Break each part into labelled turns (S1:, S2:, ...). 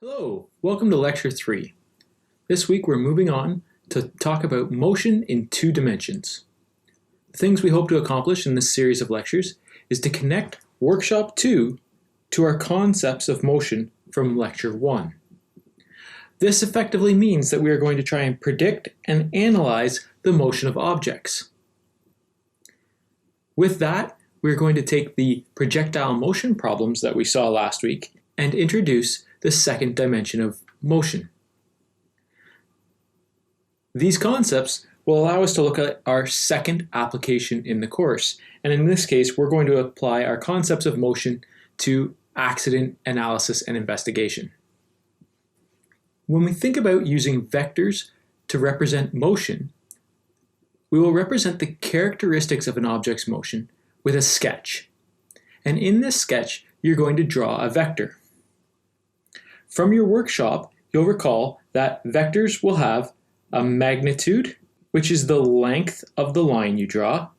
S1: Hello, welcome to Lecture 3. This week we're moving on to talk about motion in 2 dimensions. The things we hope to accomplish in this series of lectures is to connect Workshop 2 to our concepts of motion from Lecture 1. This effectively means that we are going to try and predict and analyze the motion of objects. With that, we're going to take the projectile motion problems that we saw last week and introduce the second dimension of motion. These concepts will allow us to look at our second application in the course, and in this case we're going to apply our concepts of motion to accident analysis and investigation. When we think about using vectors to represent motion, we will represent the characteristics of an object's motion with a sketch. And in this sketch, you're going to draw a vector. From your workshop, you'll recall that vectors will have a magnitude, which is the length of the line you draw,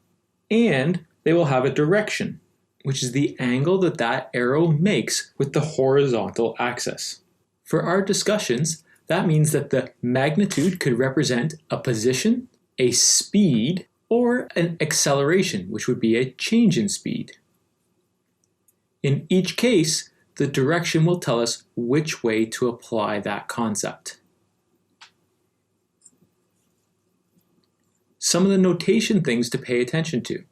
S1: and they will have a direction, which is the angle that that arrow makes with the horizontal axis. For our discussions, that means that the magnitude could represent a position, a speed, or an acceleration, which would be a change in speed. In each case, the direction will tell us which way to apply that concept. Some of the notation things to pay attention to.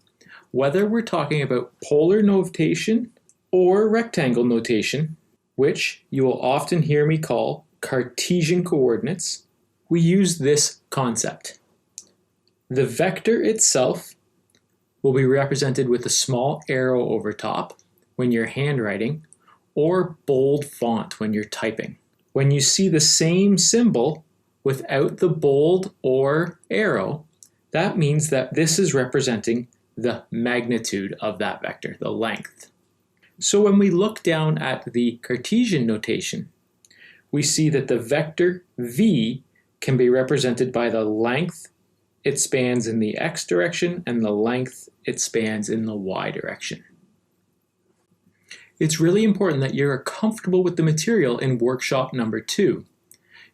S1: Whether we're talking about polar notation or rectangle notation, which you will often hear me call Cartesian coordinates, we use this concept. The vector itself will be represented with a small arrow over top when you're handwriting, or bold font when you're typing. When you see the same symbol without the bold or arrow, that means that this is representing the magnitude of that vector, the length. So when we look down at the Cartesian notation, we see that the vector v can be represented by the length it spans in the x direction and the length it spans in the y direction. It's really important that you're comfortable with the material in workshop number 2.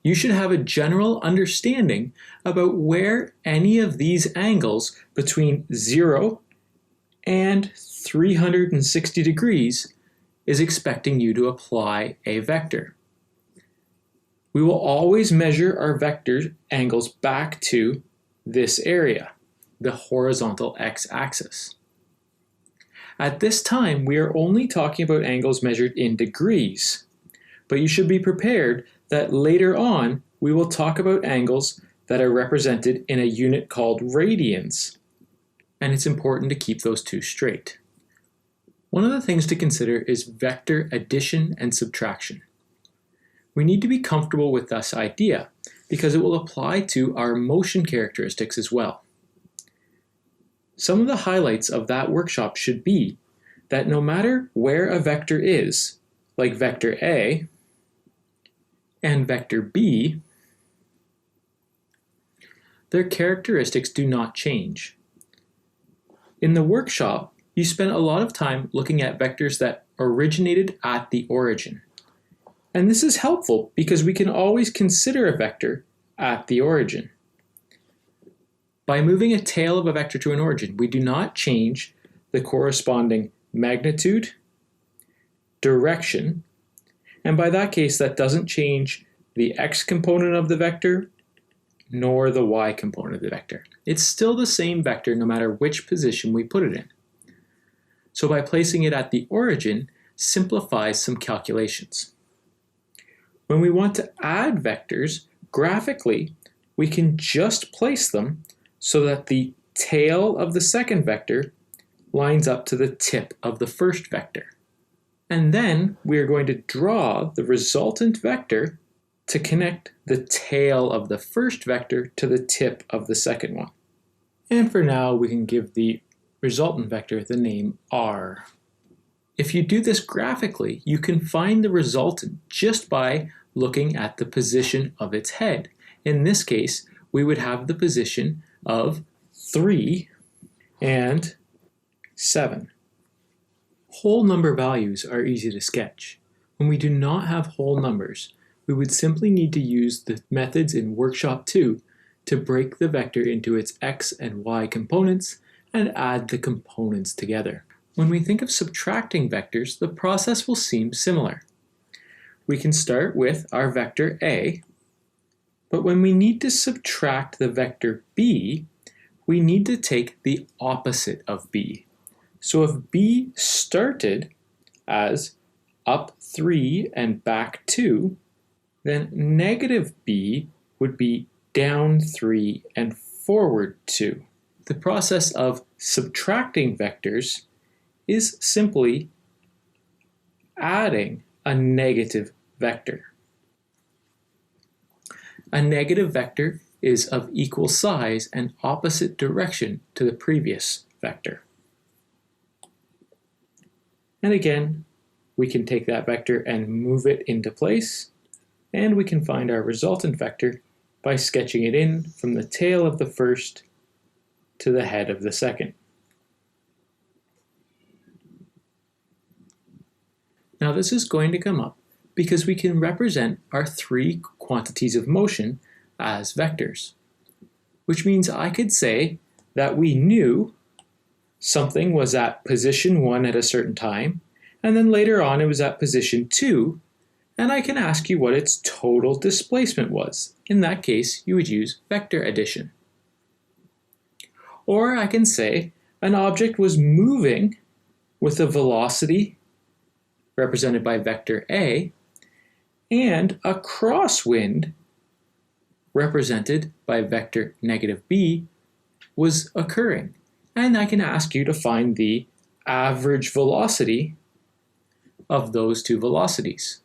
S1: You should have a general understanding about where any of these angles between 0 and 360 degrees is expecting you to apply a vector. We will always measure our vector angles back to this area, the horizontal x-axis. At this time, we are only talking about angles measured in degrees, but you should be prepared that later on we will talk about angles that are represented in a unit called radians, and it's important to keep those two straight. One of the things to consider is vector addition and subtraction. We need to be comfortable with this idea because it will apply to our motion characteristics as well. Some of the highlights of that workshop should be that no matter where a vector is, like vector A and vector B, their characteristics do not change. In the workshop, you spent a lot of time looking at vectors that originated at the origin. And this is helpful because we can always consider a vector at the origin. By moving a tail of a vector to an origin, we do not change the corresponding magnitude, direction, and by that case that doesn't change the x component of the vector nor the y component of the vector. It's still the same vector no matter which position we put it in. So by placing it at the origin simplifies some calculations. When we want to add vectors, graphically, we can just place them so that the tail of the second vector lines up to the tip of the first vector. And then we are going to draw the resultant vector to connect the tail of the first vector to the tip of the second one. And for now, we can give the resultant vector the name r. If you do this graphically, you can find the resultant just by looking at the position of its head. In this case, we would have the position of 3 and 7. Whole number values are easy to sketch. When we do not have whole numbers, we would simply need to use the methods in Workshop 2 to break the vector into its x and y components and add the components together. When we think of subtracting vectors, the process will seem similar. We can start with our vector a, but when we need to subtract the vector b, we need to take the opposite of b. So if b started as up 3 and back 2, then negative b would be down 3 and forward 2. The process of subtracting vectors is simply adding a negative vector. A negative vector is of equal size and opposite direction to the previous vector. And again, we can take that vector and move it into place, and we can find our resultant vector by sketching it in from the tail of the first to the head of the second. Now this is going to come up because we can represent our three quantities of motion as vectors, which means I could say that we knew something was at position 1 at a certain time, and then later on it was at position 2, and I can ask you what its total displacement was. In that case, you would use vector addition. Or I can say an object was moving with a velocity represented by vector A, and a crosswind represented by vector negative b was occurring. And I can ask you to find the average velocity of those two velocities.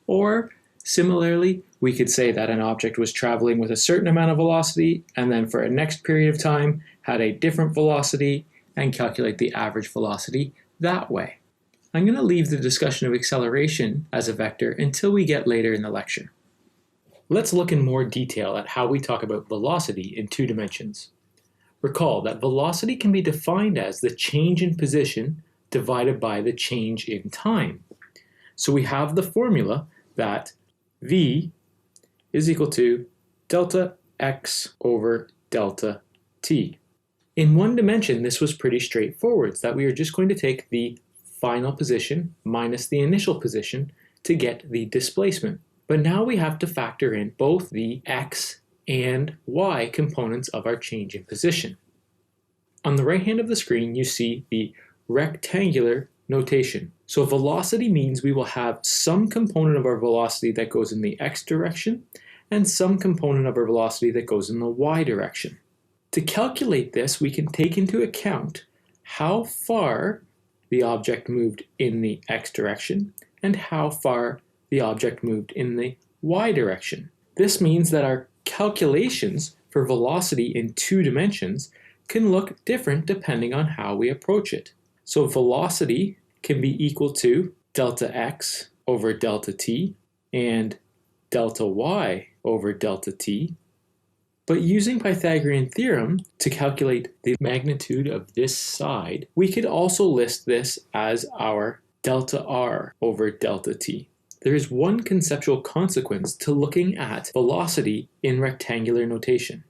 S1: Or similarly, we could say that an object was traveling with a certain amount of velocity and then for a next period of time had a different velocity and calculate the average velocity that way. I'm going to leave the discussion of acceleration as a vector until we get later in the lecture. Let's look in more detail at how we talk about velocity in 2 dimensions. Recall that velocity can be defined as the change in position divided by the change in time. So we have the formula that v is equal to delta x over delta t. In 1 dimension, this was pretty straightforward, that we are just going to take the final position minus the initial position to get the displacement. But now we have to factor in both the x and y components of our change in position. On the right hand of the screen, you see the rectangular notation. So velocity means we will have some component of our velocity that goes in the x direction and some component of our velocity that goes in the y direction. To calculate this, we can take into account how far the object moved in the x direction and how far the object moved in the y direction. This means that our calculations for velocity in 2 dimensions can look different depending on how we approach it. So velocity can be equal to delta x over delta t and delta y over delta t. But using Pythagorean theorem to calculate the magnitude of this side, we could also list this as our delta r over delta t. There is one conceptual consequence to looking at velocity in rectangular notation.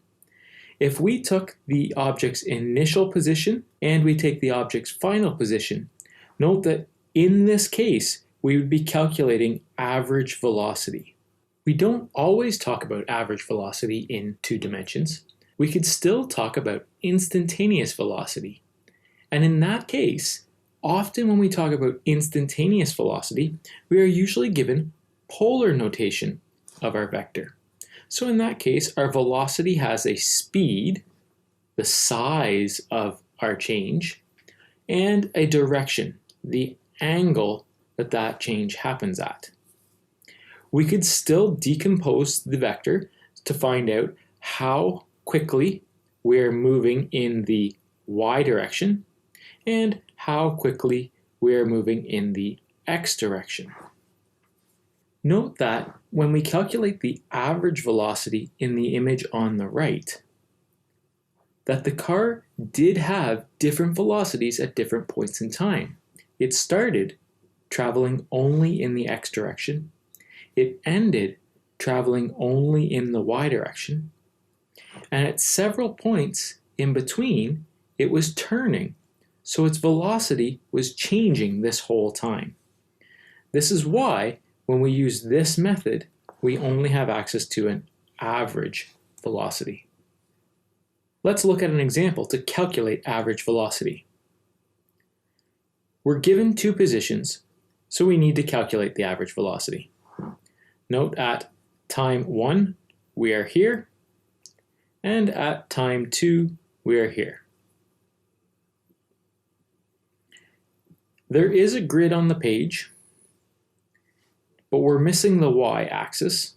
S1: If we took the object's initial position and we take the object's final position, note that in this case, we would be calculating average velocity. We don't always talk about average velocity in 2 dimensions. We could still talk about instantaneous velocity. And in that case, often when we talk about instantaneous velocity, we are usually given polar notation of our vector. So in that case, our velocity has a speed, the size of our change, and a direction, the angle that that change happens at. We could still decompose the vector to find out how quickly we're moving in the y direction and how quickly we're moving in the x direction. Note that when we calculate the average velocity in the image on the right, that the car did have different velocities at different points in time. It started traveling only in the x direction. it ended traveling only in the y direction, and at several points in between, it was turning, so its velocity was changing this whole time. This is why, when we use this method, we only have access to an average velocity. Let's look at an example to calculate average velocity. We're given two positions, so we need to calculate the average velocity. Note at time 1, we are here, and at time 2, we are here. There is a grid on the page, but we're missing the y-axis.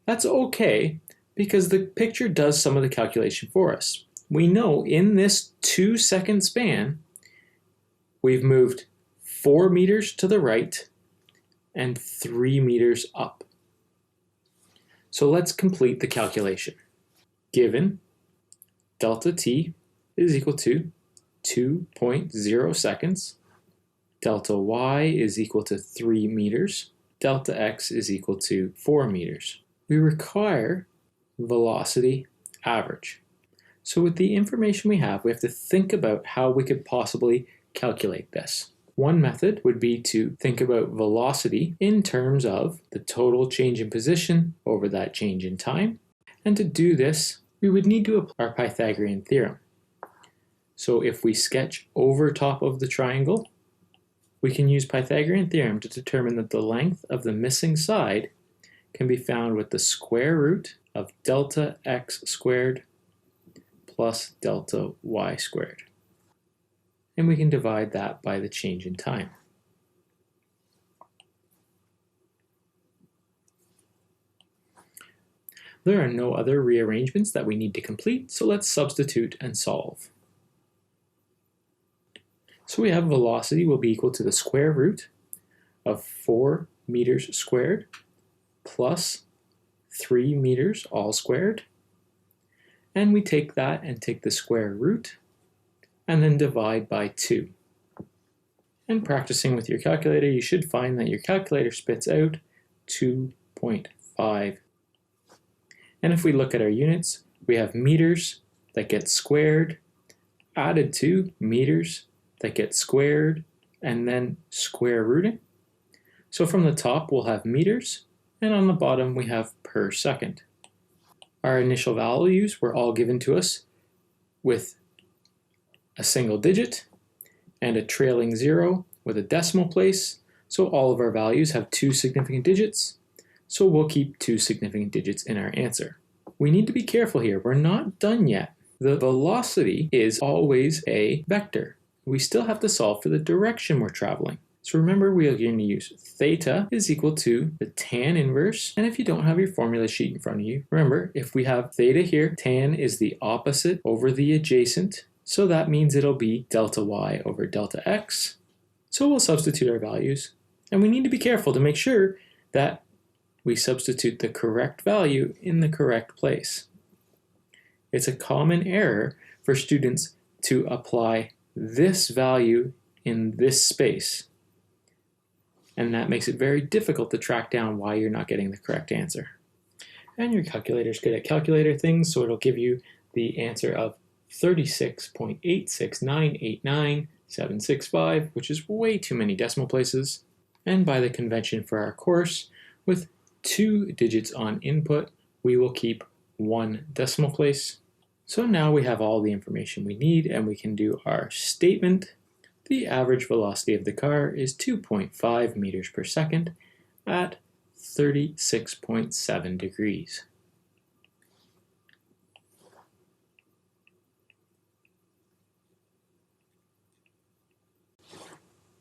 S1: That's okay, because the picture does some of the calculation for us. We know in this 2-second span, we've moved 4 meters to the right and 3 meters up. So let's complete the calculation. Given delta t is equal to 2.0 seconds, delta y is equal to 3 meters, delta x is equal to 4 meters. We require velocity average. So with the information we have to think about how we could possibly calculate this. One method would be to think about velocity in terms of the total change in position over that change in time. And to do this, we would need to apply our Pythagorean theorem. So if we sketch over top of the triangle, we can use Pythagorean theorem to determine that the length of the missing side can be found with the square root of delta x squared plus delta y squared. And we can divide that by the change in time. There are no other rearrangements that we need to complete, so let's substitute and solve. So we have velocity will be equal to the square root of 4 meters squared plus 3 meters all squared. And we take that and take the square root and then divide by 2. And practicing with your calculator, you should find that your calculator spits out 2.5. And if we look at our units, we have meters that get squared, added to meters that get squared, and then square rooting. So from the top, we'll have meters, and on the bottom, we have per second. Our initial values were all given to us with a single digit and a trailing 0 with a decimal place. So all of our values have 2 significant digits. So we'll keep 2 significant digits in our answer. We need to be careful here. We're not done yet. The velocity is always a vector. We still have to solve for the direction we're traveling. So remember, we are going to use theta is equal to the tan inverse. And if you don't have your formula sheet in front of you, remember, if we have theta here, tan is the opposite over the adjacent. So that means it'll be delta y over delta x. So we'll substitute our values. And we need to be careful to make sure that we substitute the correct value in the correct place. It's a common error for students to apply this value in this space. And that makes it very difficult to track down why you're not getting the correct answer. And your calculator's good at calculator things, so it'll give you the answer of 36.86989765, which is way too many decimal places. And by the convention for our course, with 2 digits on input, we will keep 1 decimal place. So now we have all the information we need, and we can do our statement. The average velocity of the car is 2.5 meters per second at 36.7 degrees.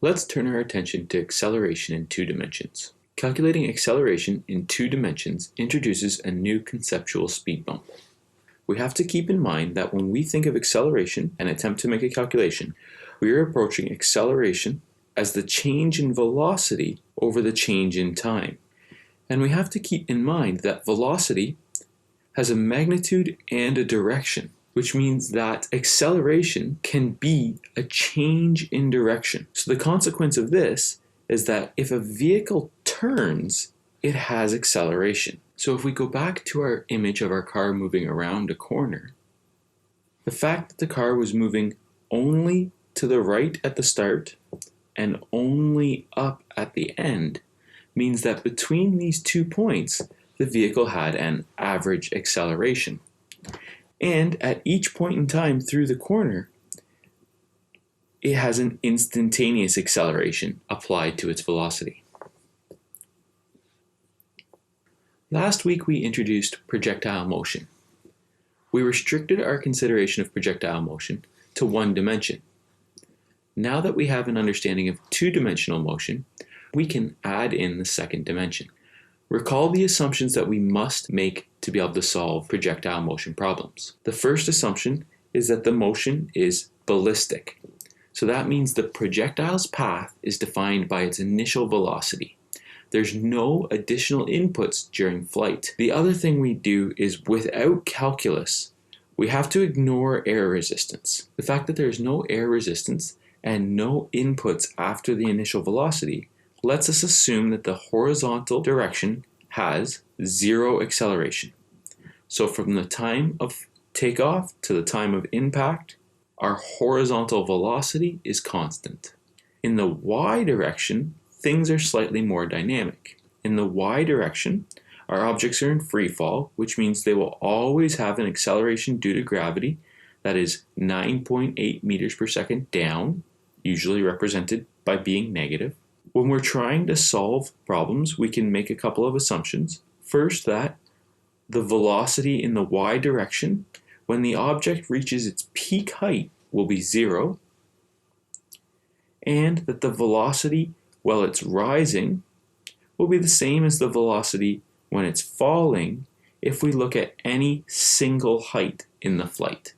S1: Let's turn our attention to acceleration in 2 dimensions. Calculating acceleration in 2 dimensions introduces a new conceptual speed bump. We have to keep in mind that when we think of acceleration and attempt to make a calculation, we are approaching acceleration as the change in velocity over the change in time. And we have to keep in mind that velocity has a magnitude and a direction, which means that acceleration can be a change in direction. So the consequence of this is that if a vehicle turns it has acceleration. So if we go back to our image of our car moving around a corner, the fact that the car was moving only to the right at the start and only up at the end means that between these 2 points, the vehicle had an average acceleration. And at each point in time through the corner, it has an instantaneous acceleration applied to its velocity. Last week we introduced projectile motion. We restricted our consideration of projectile motion to one dimension. Now that we have an understanding of two-dimensional motion, we can add in the second dimension. Recall the assumptions that we must make to be able to solve projectile motion problems. The first assumption is that the motion is ballistic. So that means the projectile's path is defined by its initial velocity. There's no additional inputs during flight. The other thing we do is, without calculus, we have to ignore air resistance. The fact that there's no air resistance and no inputs after the initial velocity lets us assume that the horizontal direction has zero acceleration. So from the time of takeoff to the time of impact, our horizontal velocity is constant. In the y direction, things are slightly more dynamic. In the y direction, our objects are in free fall, which means they will always have an acceleration due to gravity that is 9.8 meters per second down, usually represented by being negative. When we're trying to solve problems, we can make a couple of assumptions. First, that the velocity in the y direction, when the object reaches its peak height, will be zero, and that the velocity while it's rising will be the same as the velocity when it's falling if we look at any single height in the flight.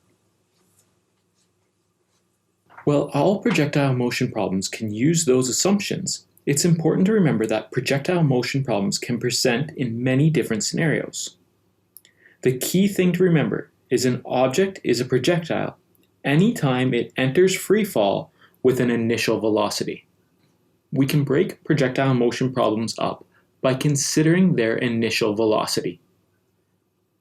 S1: While all projectile motion problems can use those assumptions, it's important to remember that projectile motion problems can present in many different scenarios. The key thing to remember is an object is a projectile anytime it enters free fall with an initial velocity. We can break projectile motion problems up by considering their initial velocity.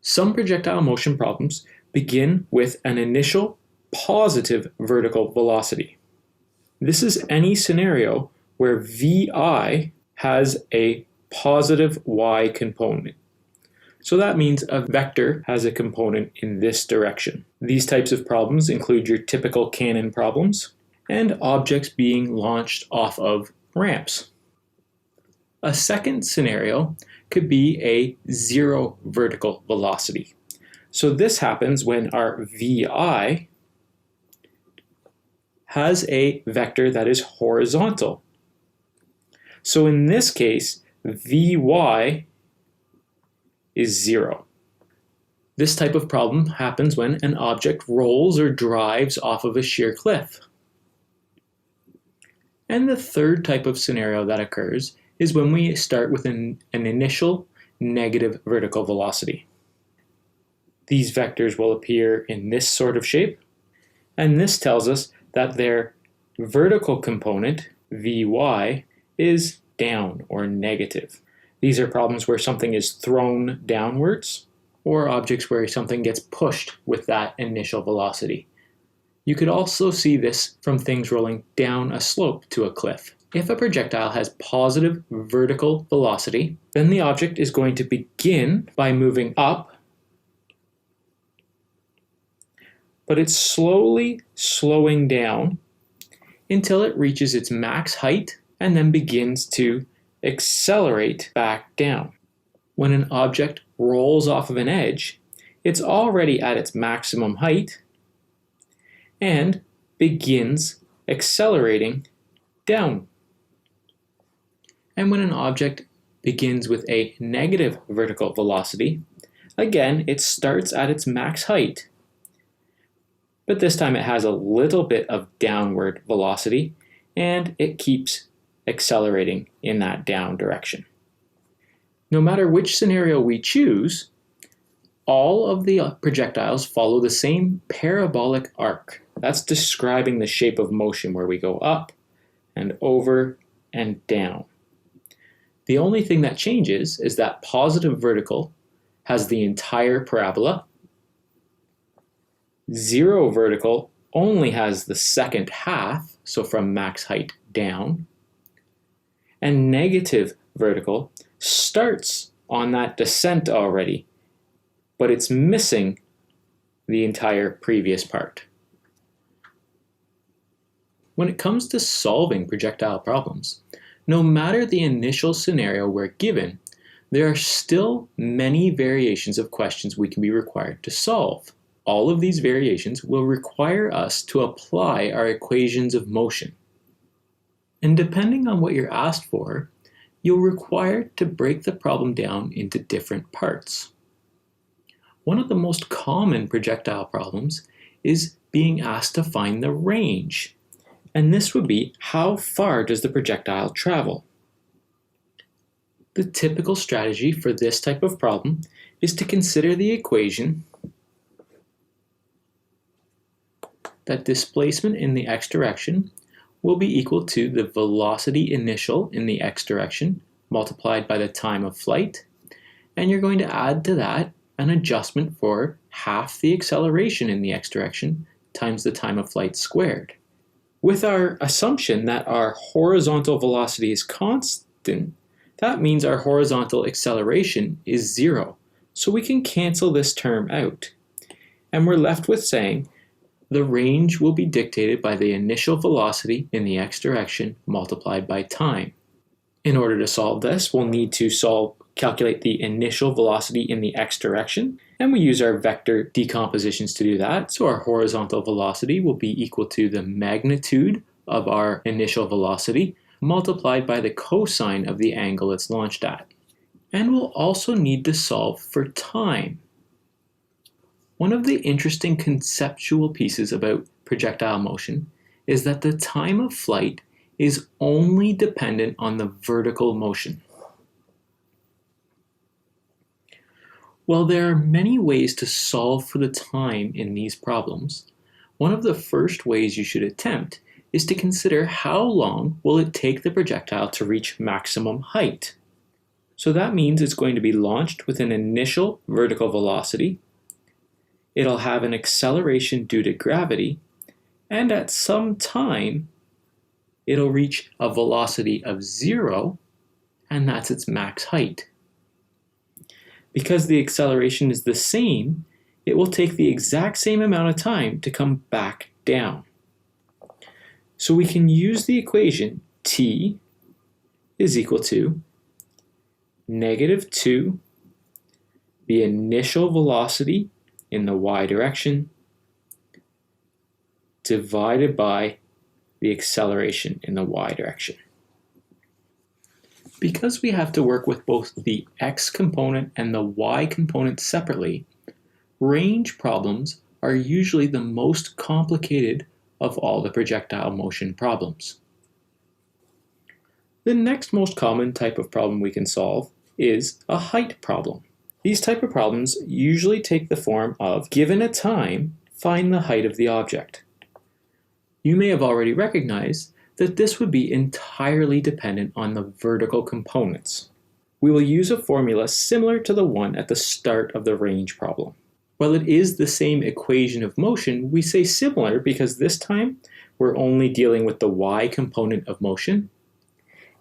S1: Some projectile motion problems begin with an initial positive vertical velocity. This is any scenario where Vi has a positive y component. So that means a vector has a component in this direction. These types of problems include your typical cannon problems and objects being launched off of ramps. A second scenario could be a zero vertical velocity. So this happens when our Vi has a vector that is horizontal. So in this case, Vy is zero. This type of problem happens when an object rolls or drives off of a sheer cliff. And the third type of scenario that occurs is when we start with an initial negative vertical velocity. These vectors will appear in this sort of shape, and this tells us that their vertical component, Vy, is down or negative. These are problems where something is thrown downwards, or objects where something gets pushed with that initial velocity. You could also see this from things rolling down a slope to a cliff. If a projectile has positive vertical velocity, then the object is going to begin by moving up, but it's slowly slowing down until it reaches its max height and then begins to accelerate back down. When an object rolls off of an edge, it's already at its maximum height and begins accelerating down. And when an object begins with a negative vertical velocity, again, it starts at its max height, but this time it has a little bit of downward velocity and it keeps accelerating in that down direction. No matter which scenario we choose, all of the projectiles follow the same parabolic arc. That's describing the shape of motion where we go up and over and down. The only thing that changes is that positive vertical has the entire parabola, 0 vertical only has the second half, so from max height down, and negative vertical starts on that descent already, but it's missing the entire previous part. When it comes to solving projectile problems, no matter the initial scenario we're given, there are still many variations of questions we can be required to solve. All of these variations will require us to apply our equations of motion. And depending on what you're asked for, you'll require to break the problem down into different parts. One of the most common projectile problems is being asked to find the range. And this would be, how far does the projectile travel? The typical strategy for this type of problem is to consider the equation that displacement in the x direction will be equal to the velocity initial in the x direction multiplied by the time of flight, and you're going to add to that an adjustment for half the acceleration in the x direction times the time of flight squared. With our assumption that our horizontal velocity is constant, that means our horizontal acceleration is 0. So we can cancel this term out. And we're left with saying the range will be dictated by the initial velocity in the x direction multiplied by time. In order to solve this, we'll need to calculate the initial velocity in the x direction, and we use our vector decompositions to do that. So our horizontal velocity will be equal to the magnitude of our initial velocity multiplied by the cosine of the angle it's launched at. And we'll also need to solve for time. One of the interesting conceptual pieces about projectile motion is that the time of flight is only dependent on the vertical motion. While there are many ways to solve for the time in these problems, one of the first ways you should attempt is to consider how long will it take the projectile to reach maximum height. So that means it's going to be launched with an initial vertical velocity, it'll have an acceleration due to gravity, and at some time it'll reach a velocity of 0, and that's its max height. Because the acceleration is the same, it will take the exact same amount of time to come back down. So we can use the equation t is equal to -2 the initial velocity in the y direction divided by the acceleration in the y direction. Because we have to work with both the x component and the y component separately, range problems are usually the most complicated of all the projectile motion problems. The next most common type of problem we can solve is a height problem. These type of problems usually take the form of, given a time, find the height of the object. You may have already recognized that this would be entirely dependent on the vertical components. We will use a formula similar to the one at the start of the range problem. While it is the same equation of motion, we say similar because this time we're only dealing with the y component of motion,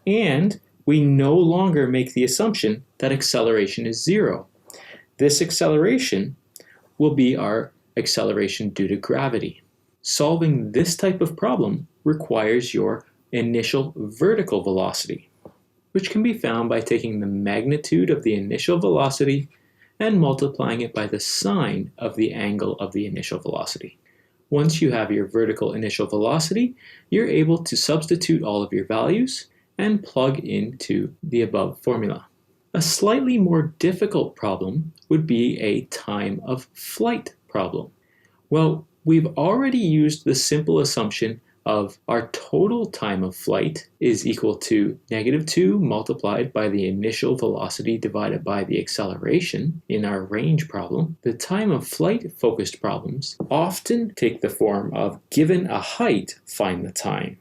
S1: and we no longer make the assumption that acceleration is 0. This acceleration will be our acceleration due to gravity. Solving this type of problem requires your initial vertical velocity, which can be found by taking the magnitude of the initial velocity and multiplying it by the sine of the angle of the initial velocity. Once you have your vertical initial velocity, you're able to substitute all of your values and plug into the above formula. A slightly more difficult problem would be a time of flight problem. Well, we've already used the simple assumption of our total time of flight is equal to -2 multiplied by the initial velocity divided by the acceleration in our range problem. The time of flight focused problems often take the form of, given a height, find the time.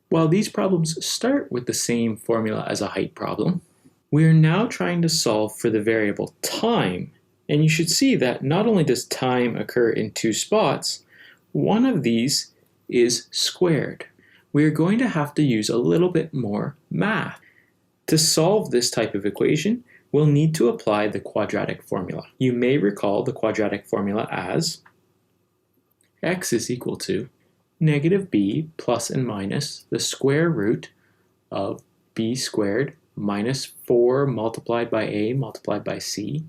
S1: While these problems start with the same formula as a height problem, we are now trying to solve for the variable time, and you should see that not only does time occur in two spots, one of these is squared. We are going to have to use a little bit more math. To solve this type of equation, we'll need to apply the quadratic formula. You may recall the quadratic formula as x is equal to negative b plus and minus the square root of b squared minus 4 multiplied by a multiplied by c,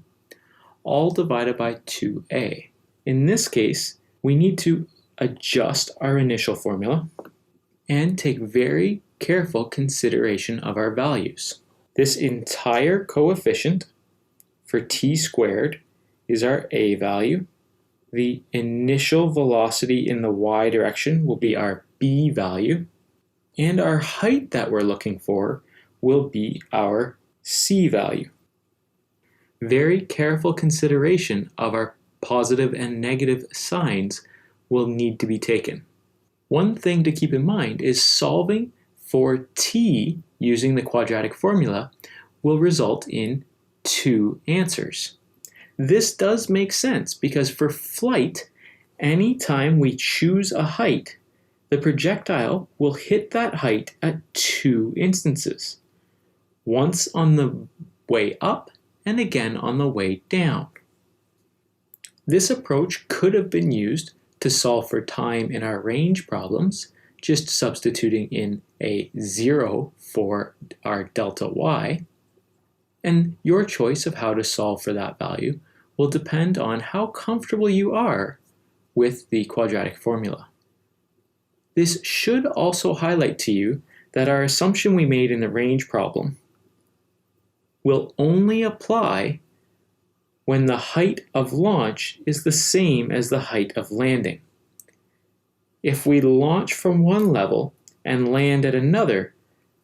S1: all divided by 2a. In this case, we need to adjust our initial formula and take very careful consideration of our values. This entire coefficient for t squared is our a value. The initial velocity in the y direction will be our b value, and our height that we're looking for will be our c value. Very careful consideration of our positive and negative signs will need to be taken. One thing to keep in mind is solving for t using the quadratic formula will result in two answers. This does make sense because for flight, anytime we choose a height, the projectile will hit that height at two instances. Once on the way up and again on the way down. This approach could have been used to solve for time in our range problems, just substituting in a 0 for our delta y. And your choice of how to solve for that value will depend on how comfortable you are with the quadratic formula. This should also highlight to you that our assumption we made in the range problem will only apply when the height of launch is the same as the height of landing. If we launch from one level and land at another,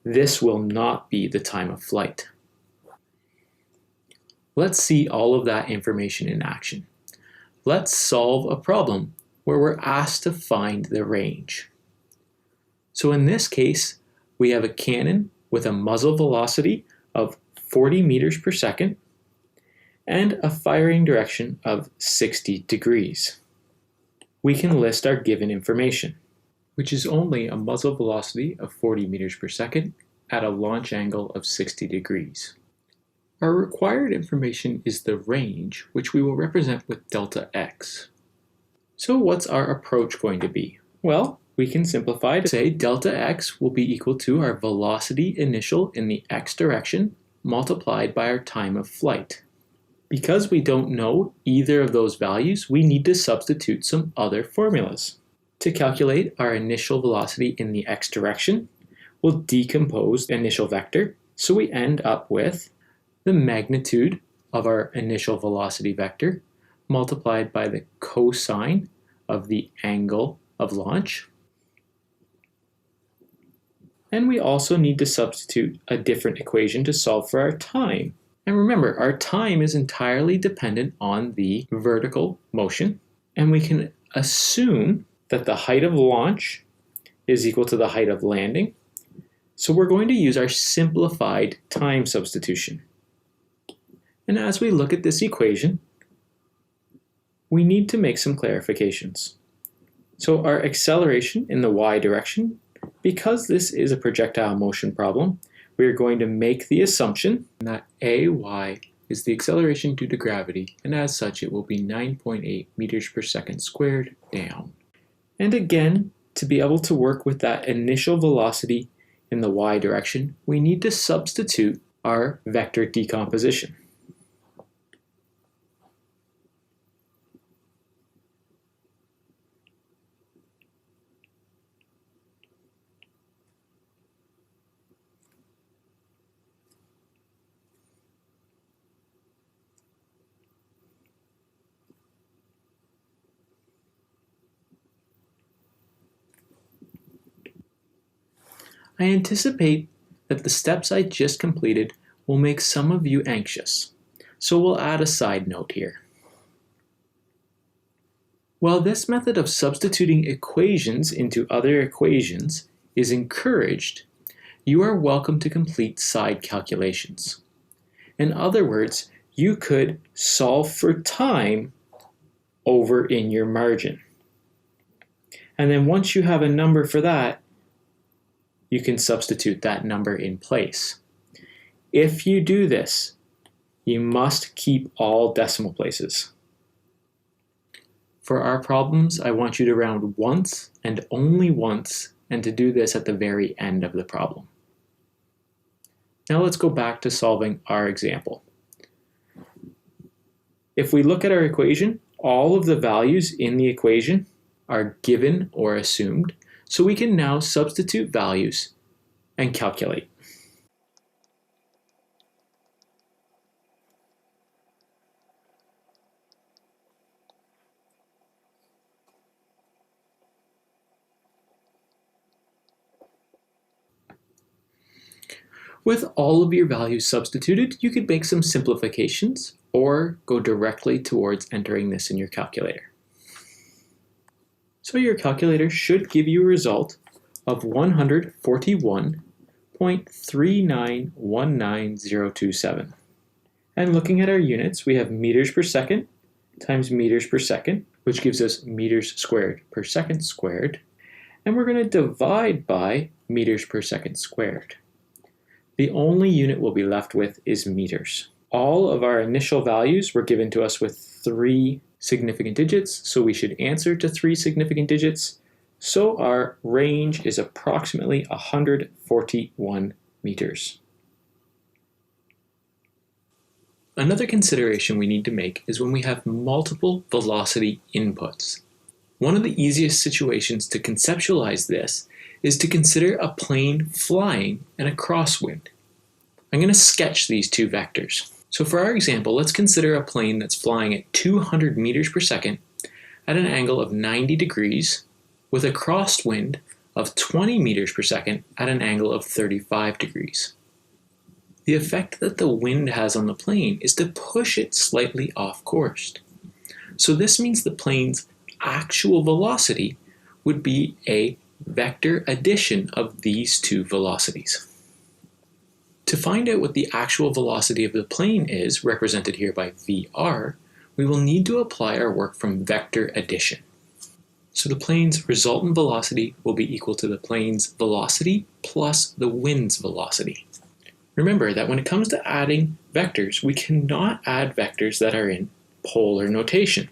S1: this will not be the time of flight. Let's see all of that information in action. Let's solve a problem where we're asked to find the range. So in this case, we have a cannon with a muzzle velocity of 40 meters per second and a firing direction of 60 degrees. We can list our given information, which is only a muzzle velocity of 40 meters per second at a launch angle of 60 degrees. Our required information is the range, which we will represent with delta x. So what's our approach going to be? Well, we can simplify to say delta x will be equal to our velocity initial in the x direction multiplied by our time of flight. Because we don't know either of those values, we need to substitute some other formulas. To calculate our initial velocity in the x direction, we'll decompose the initial vector, so we end up with the magnitude of our initial velocity vector multiplied by the cosine of the angle of launch. And we also need to substitute a different equation to solve for our time. And remember, our time is entirely dependent on the vertical motion, and we can assume that the height of launch is equal to the height of landing. So we're going to use our simplified time substitution. And as we look at this equation, we need to make some clarifications. So our acceleration in the y direction, because this is a projectile motion problem, we are going to make the assumption that ay is the acceleration due to gravity, and as such it will be 9.8 meters per second squared down. And again, to be able to work with that initial velocity in the y direction, we need to substitute our vector decomposition. I anticipate that the steps I just completed will make some of you anxious, so we'll add a side note here. While this method of substituting equations into other equations is encouraged, you are welcome to complete side calculations. In other words, you could solve for time over in your margin. And then once you have a number for that, you can substitute that number in place. If you do this, you must keep all decimal places. For our problems, I want you to round once and only once, and to do this at the very end of the problem. Now let's go back to solving our example. If we look at our equation, all of the values in the equation are given or assumed, so we can now substitute values and calculate. With all of your values substituted, you could make some simplifications or go directly towards entering this in your calculator. So your calculator should give you a result of 141.3919027. And looking at our units, we have meters per second times meters per second, which gives us meters squared per second squared. And we're going to divide by meters per second squared. The only unit we'll be left with is meters. All of our initial values were given to us with 3 significant digits, so we should answer to 3 significant digits. So our range is approximately 141 meters. Another consideration we need to make is when we have multiple velocity inputs. One of the easiest situations to conceptualize this is to consider a plane flying in a crosswind. I'm going to sketch these two vectors. So for our example, let's consider a plane that's flying at 200 meters per second at an angle of 90 degrees with a crosswind of 20 meters per second at an angle of 35 degrees. The effect that the wind has on the plane is to push it slightly off course. So this means the plane's actual velocity would be a vector addition of these two velocities. To find out what the actual velocity of the plane is, represented here by VR, we will need to apply our work from vector addition. So the plane's resultant velocity will be equal to the plane's velocity plus the wind's velocity. Remember that when it comes to adding vectors, we cannot add vectors that are in polar notation.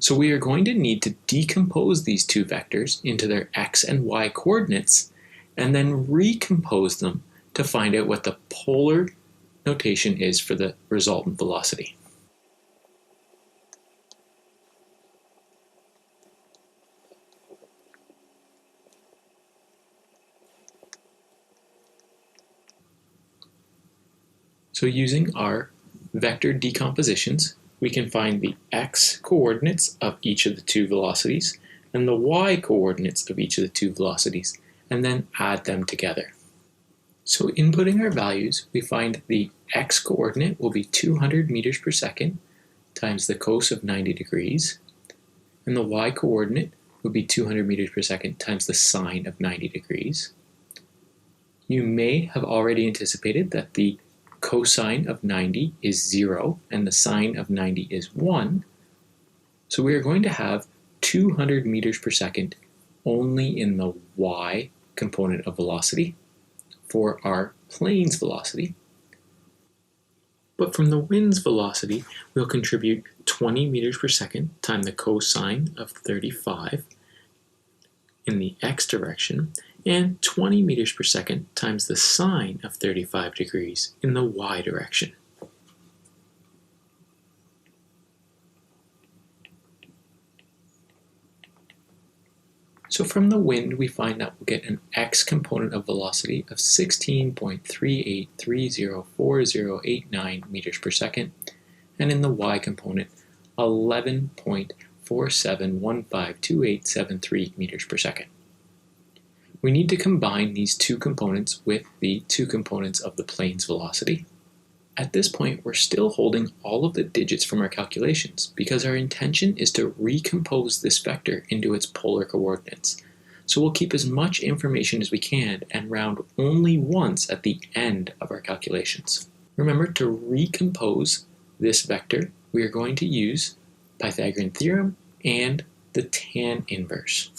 S1: So we are going to need to decompose these two vectors into their x and y coordinates and then recompose them to find out what the polar notation is for the resultant velocity. So using our vector decompositions, we can find the x coordinates of each of the two velocities and the y coordinates of each of the two velocities, and then add them together. So inputting our values, we find the x coordinate will be 200 meters per second times the cos of 90 degrees, and the y coordinate would be 200 meters per second times the sine of 90 degrees. You may have already anticipated that the cosine of 90 is 0 and the sine of 90 is 1. So we are going to have 200 meters per second only in the y component of velocity for our plane's velocity. But from the wind's velocity, we'll contribute 20 meters per second times the cosine of 35 in the x direction, and 20 meters per second times the sine of 35 degrees in the y direction. So from the wind, we find that we'll get an x component of velocity of 16.38304089 meters per second, and in the y component, 11.47152873 meters per second. We need to combine these two components with the two components of the plane's velocity. At this point, we're still holding all of the digits from our calculations because our intention is to recompose this vector into its polar coordinates. So we'll keep as much information as we can and round only once at the end of our calculations. Remember, to recompose this vector, we are going to use Pythagorean theorem and the tan inverse.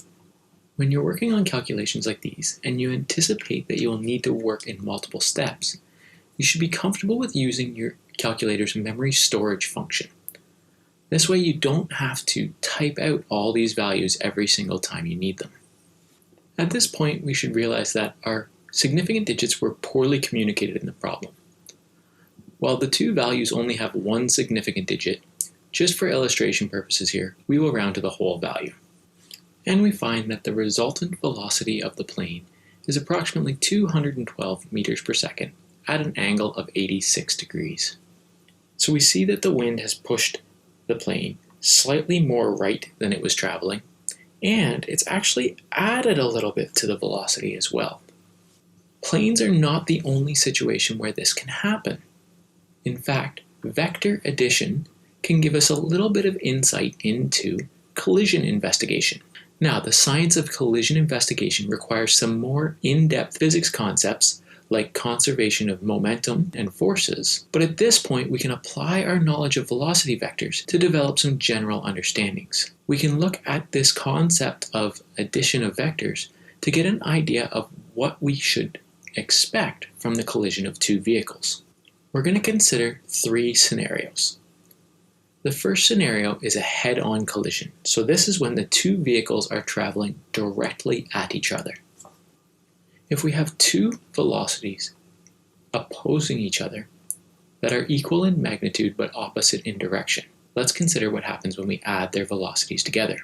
S1: When you're working on calculations like these and you anticipate that you will need to work in multiple steps, you should be comfortable with using your calculator's memory storage function. This way you don't have to type out all these values every single time you need them. At this point, we should realize that our significant digits were poorly communicated in the problem. While the two values only have one significant digit, just for illustration purposes here, we will round to the whole value. And we find that the resultant velocity of the plane is approximately 212 meters per second at an angle of 86 degrees. So we see that the wind has pushed the plane slightly more right than it was traveling, and it's actually added a little bit to the velocity as well. Planes are not the only situation where this can happen. In fact, vector addition can give us a little bit of insight into collision investigation. Now, the science of collision investigation requires some more in-depth physics concepts like conservation of momentum and forces, but at this point we can apply our knowledge of velocity vectors to develop some general understandings. We can look at this concept of addition of vectors to get an idea of what we should expect from the collision of two vehicles. We're going to consider three scenarios. The first scenario is a head-on collision. So this is when the two vehicles are traveling directly at each other. If we have two velocities opposing each other that are equal in magnitude but opposite in direction, let's consider what happens when we add their velocities together.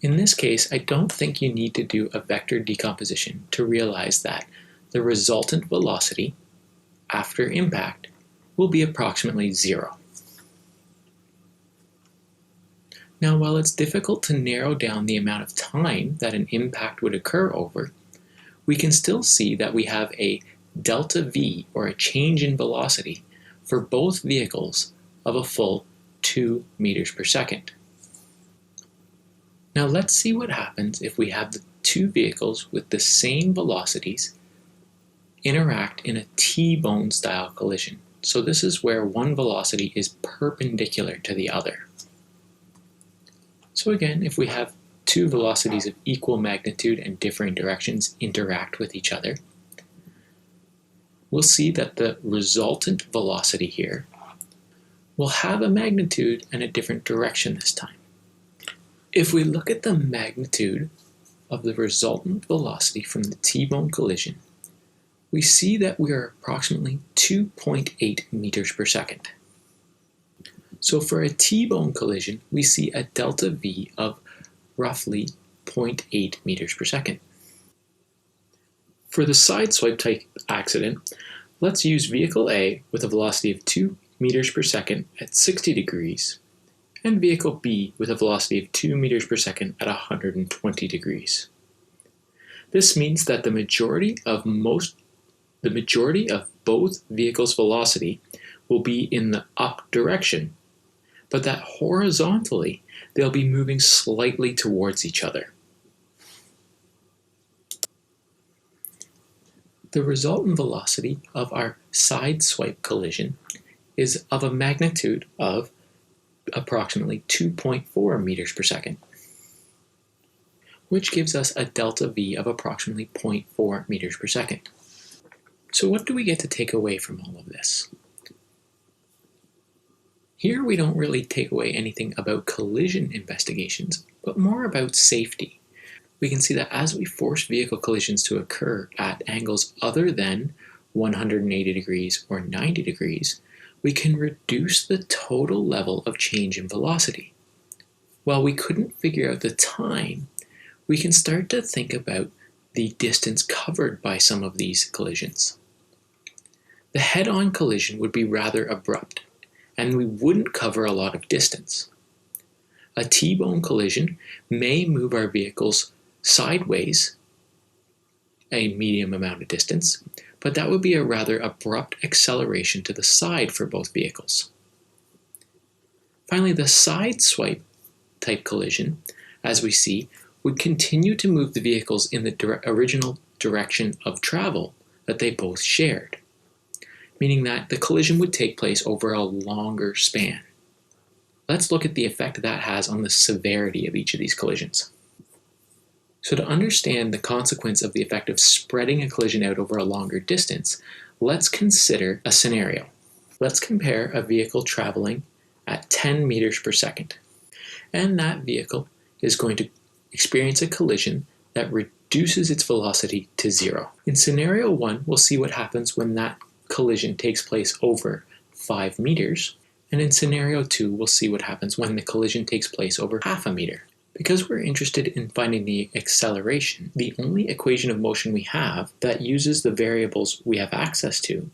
S1: In this case, I don't think you need to do a vector decomposition to realize that the resultant velocity after impact will be approximately 0. Now, while it's difficult to narrow down the amount of time that an impact would occur over, we can still see that we have a delta v, or a change in velocity, for both vehicles of a full 2 meters per second. Now let's see what happens if we have the two vehicles with the same velocities interact in a T-bone style collision. So this is where one velocity is perpendicular to the other. So again, if we have two velocities of equal magnitude and differing directions interact with each other, we'll see that the resultant velocity here will have a magnitude and a different direction this time. If we look at the magnitude of the resultant velocity from the T-bone collision, we see that we are approximately 2.8 meters per second. So for a T-bone collision, we see a delta V of roughly 0.8 meters per second. For the side swipe type accident, let's use vehicle A with a velocity of 2 meters per second at 60 degrees, and vehicle B with a velocity of 2 meters per second at 120 degrees. This means that the majority of both vehicles' velocity will be in the up direction, but that horizontally they'll be moving slightly towards each other. The resultant velocity of our side swipe collision is of a magnitude of approximately 2.4 meters per second, which gives us a delta V of approximately 0.4 meters per second. So what do we get to take away from all of this? Here we don't really take away anything about collision investigations, but more about safety. We can see that as we force vehicle collisions to occur at angles other than 180 degrees or 90 degrees, we can reduce the total level of change in velocity. While we couldn't figure out the time, we can start to think about the distance covered by some of these collisions. The head-on collision would be rather abrupt, and we wouldn't cover a lot of distance. A T-bone collision may move our vehicles sideways a medium amount of distance, but that would be a rather abrupt acceleration to the side for both vehicles. Finally, the side swipe type collision, as we see, would continue to move the vehicles in the original direction of travel that they both shared, meaning that the collision would take place over a longer span. Let's look at the effect that has on the severity of each of these collisions. So to understand the consequence of the effect of spreading a collision out over a longer distance, let's consider a scenario. Let's compare a vehicle traveling at 10 meters per second. And that vehicle is going to experience a collision that reduces its velocity to 0. In scenario 1, we'll see what happens when that collision takes place over 5 meters. And in scenario 2, we'll see what happens when the collision takes place over half a meter. Because we're interested in finding the acceleration, the only equation of motion we have that uses the variables we have access to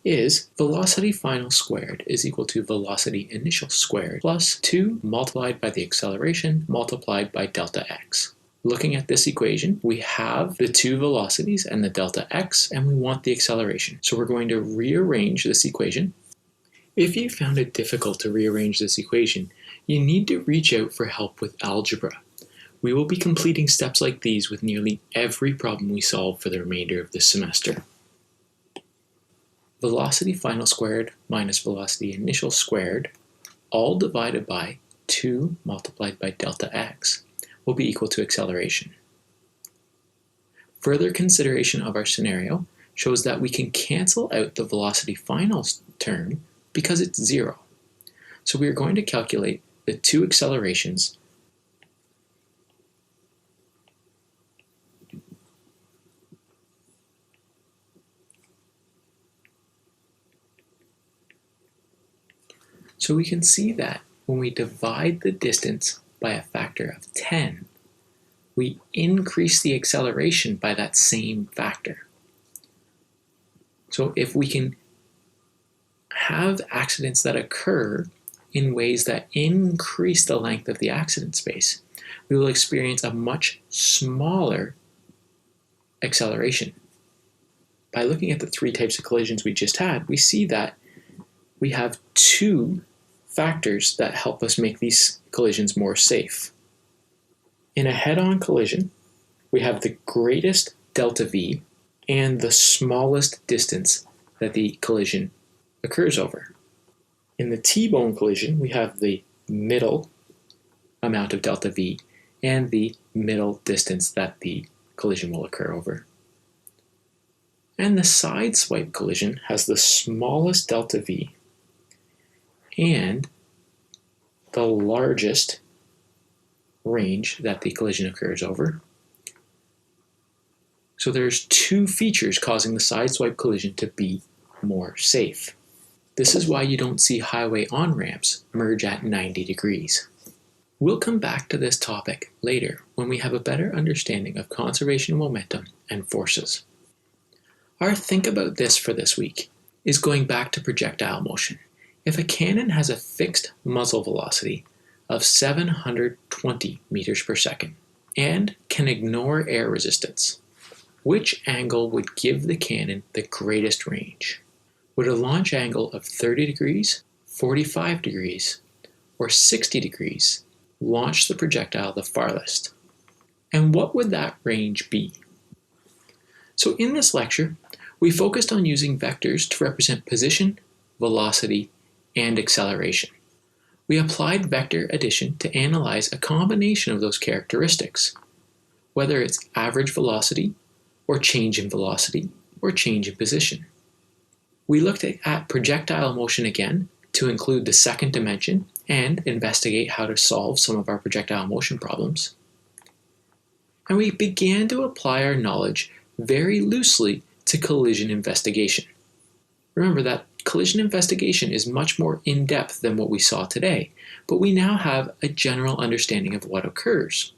S1: is velocity final squared is equal to velocity initial squared plus 2 multiplied by the acceleration multiplied by delta x. Looking at this equation, we have the two velocities and the delta x, and we want the acceleration. So we're going to rearrange this equation. If you found it difficult to rearrange this equation, you need to reach out for help with algebra. We will be completing steps like these with nearly every problem we solve for the remainder of this semester. Velocity final squared minus velocity initial squared, all divided by 2 multiplied by delta x, will be equal to acceleration. Further consideration of our scenario shows that we can cancel out the velocity final term because it's 0. So we are going to calculate the two accelerations So we can see that when we divide the distance by a factor of 10, we increase the acceleration by that same factor. So if we can have accidents that occur in ways that increase the length of the accident space, we will experience a much smaller acceleration. By looking at the three types of collisions we just had, we see that we have two factors that help us make these collisions more safe. In a head-on collision, we have the greatest delta V and the smallest distance that the collision occurs over. In the T-bone collision, we have the middle amount of delta V and the middle distance that the collision will occur over. And the side swipe collision has the smallest delta V and the largest range that the collision occurs over. So there's two features causing the side swipe collision to be more safe. This is why you don't see highway on-ramps merge at 90 degrees. We'll come back to this topic later when we have a better understanding of conservation of momentum and forces. Our think about this for this week is going back to projectile motion. If a cannon has a fixed muzzle velocity of 720 meters per second and can ignore air resistance, which angle would give the cannon the greatest range? Would a launch angle of 30 degrees, 45 degrees, or 60 degrees launch the projectile the farthest? And what would that range be? So in this lecture, we focused on using vectors to represent position, velocity, and acceleration. We applied vector addition to analyze a combination of those characteristics, whether it's average velocity, or change in velocity, or change in position. We looked at projectile motion again to include the second dimension and investigate how to solve some of our projectile motion problems. And we began to apply our knowledge very loosely to collision investigation. Remember that collision investigation is much more in-depth than what we saw today, but we now have a general understanding of what occurs.